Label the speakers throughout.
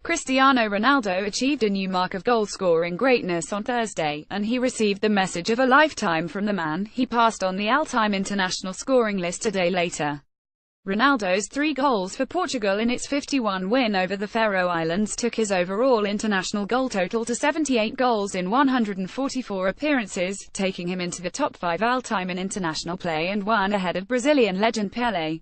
Speaker 1: Cristiano Ronaldo achieved a new mark of goal-scoring greatness on Thursday, and he received the message of a lifetime from the man he passed on the all-time international scoring list a day later. Ronaldo's 3 goals for Portugal in its 5-1 win over the Faroe Islands took his overall international goal total to 78 goals in 144 appearances, taking him into the top 5 all-time in international play and 1 ahead of Brazilian legend Pele.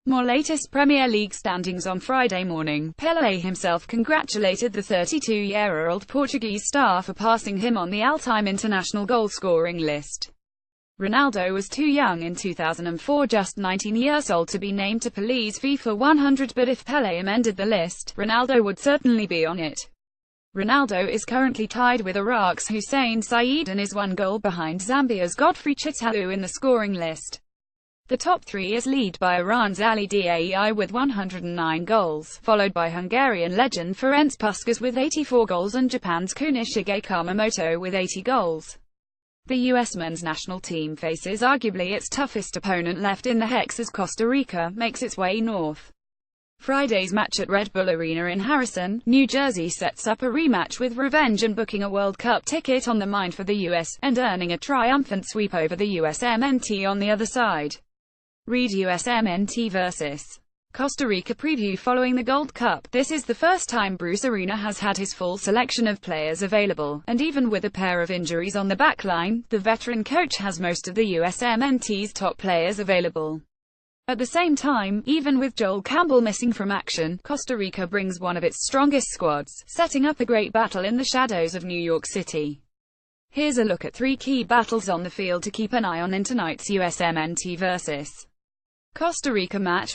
Speaker 1: More latest Premier League standings on Friday morning. Pele himself congratulated the 32-year-old Portuguese star for passing him on the all-time international goal-scoring list. Ronaldo was too young in 2004, just 19 years old, to be named to Pele's FIFA 100, but if Pele amended the list, Ronaldo would certainly be on it. Ronaldo is currently tied with Iraq's Hussein Saeed and is 1 goal behind Zambia's Godfrey Chitalu in the scoring list. The top 3 is led by Iran's Ali Daei with 109 goals, followed by Hungarian legend Ferenc Puskás with 84 goals and Japan's Kunishige Kamamoto with 80 goals. The U.S. men's national team faces arguably its toughest opponent left in the Hex as Costa Rica makes its way north. Friday's match at Red Bull Arena in Harrison, New Jersey sets up a rematch with revenge and booking a World Cup ticket on the mind for the U.S., and earning a triumphant sweep over the USMNT on the other side. Read USMNT vs. Costa Rica preview following the Gold Cup. This is the first time Bruce Arena has had his full selection of players available, and even with a pair of injuries on the backline, the veteran coach has most of the USMNT's top players available. At the same time, even with Joel Campbell missing from action, Costa Rica brings one of its strongest squads, setting up a great battle in the shadows of New York City. Here's a look at 3 key battles on the field to keep an eye on in tonight's USMNT vs. Costa Rica match.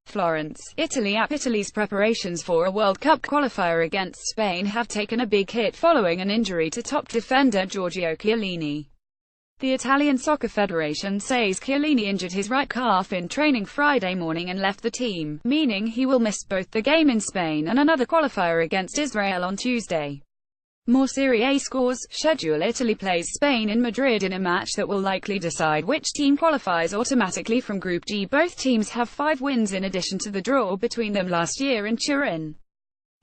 Speaker 1: Florence, Italy. Italy's preparations for a World Cup qualifier against Spain have taken a big hit following an injury to top defender Giorgio Chiellini. The Italian Soccer Federation says Chiellini injured his right calf in training Friday morning and left the team, meaning he will miss both the game in Spain and another qualifier against Israel on Tuesday. More Serie A scores. Schedule. Italy plays Spain in Madrid in a match that will likely decide which team qualifies automatically from Group G. Both teams have 5 wins in addition to the draw between them last year in Turin.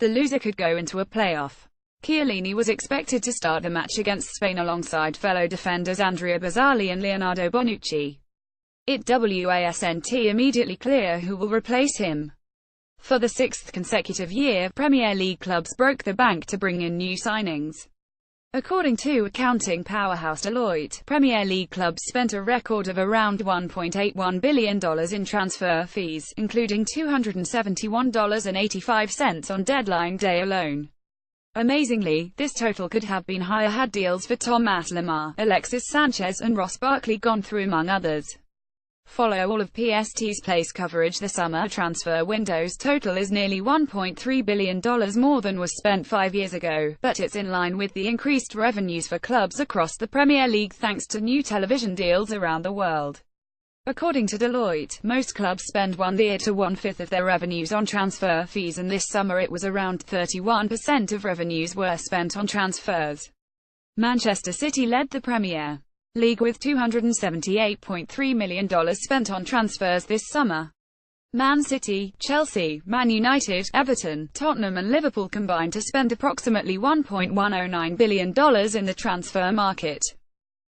Speaker 1: The loser could go into a playoff. Chiellini was expected to start the match against Spain alongside fellow defenders Andrea Bazzali and Leonardo Bonucci. It wasn't immediately clear who will replace him. For the 6th consecutive year, Premier League clubs broke the bank to bring in new signings. According to accounting powerhouse Deloitte, Premier League clubs spent a record of around $1.81 billion in transfer fees, including $271.85 on deadline day alone. Amazingly, this total could have been higher had deals for Thomas Lemar, Alexis Sanchez and Ross Barkley gone through, among others. Follow all of PST's place coverage. The summer transfer window's total is nearly $1.3 billion more than was spent 5 years ago, but it's in line with the increased revenues for clubs across the Premier League thanks to new television deals around the world. According to Deloitte, most clubs spend 1/3 to 1/5 of their revenues on transfer fees, and this summer it was around 31% of revenues were spent on transfers. Manchester City led the Premier League with $278.3 million spent on transfers this summer. Man City, Chelsea, Man United, Everton, Tottenham and Liverpool combined to spend approximately $1.109 billion in the transfer market.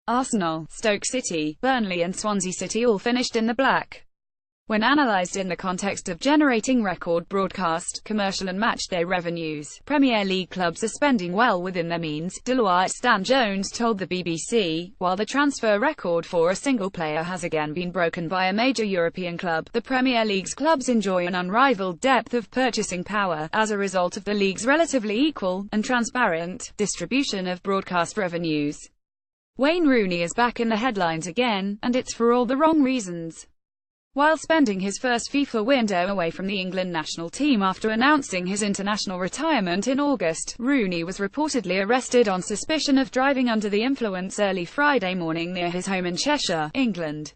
Speaker 1: Arsenal, Stoke City, Burnley and Swansea City all finished in the black. When analysed in the context of generating record broadcast, commercial and matchday revenues, Premier League clubs are spending well within their means, Deloitte Stan Jones told the BBC. While the transfer record for a single player has again been broken by a major European club, the Premier League's clubs enjoy an unrivaled depth of purchasing power, as a result of the league's relatively equal, and transparent, distribution of broadcast revenues. Wayne Rooney is back in the headlines again, and it's for all the wrong reasons. While spending his first FIFA window away from the England national team after announcing his international retirement in August, Rooney was reportedly arrested on suspicion of driving under the influence early Friday morning near his home in Cheshire, England.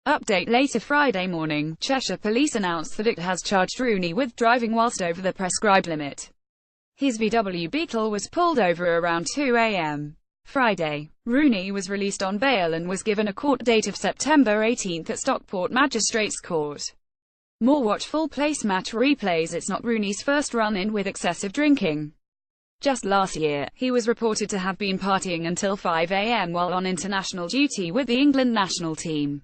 Speaker 1: Update later Friday morning, Cheshire Police announced that it has charged Rooney with driving whilst over the prescribed limit. His VW Beetle was pulled over around 2 a.m. Friday. Rooney was released on bail and was given a court date of September 18 at Stockport Magistrates Court. More watchful place-match replays. It's not Rooney's first run-in with excessive drinking. Just last year, he was reported to have been partying until 5 a.m. while on international duty with the England national team.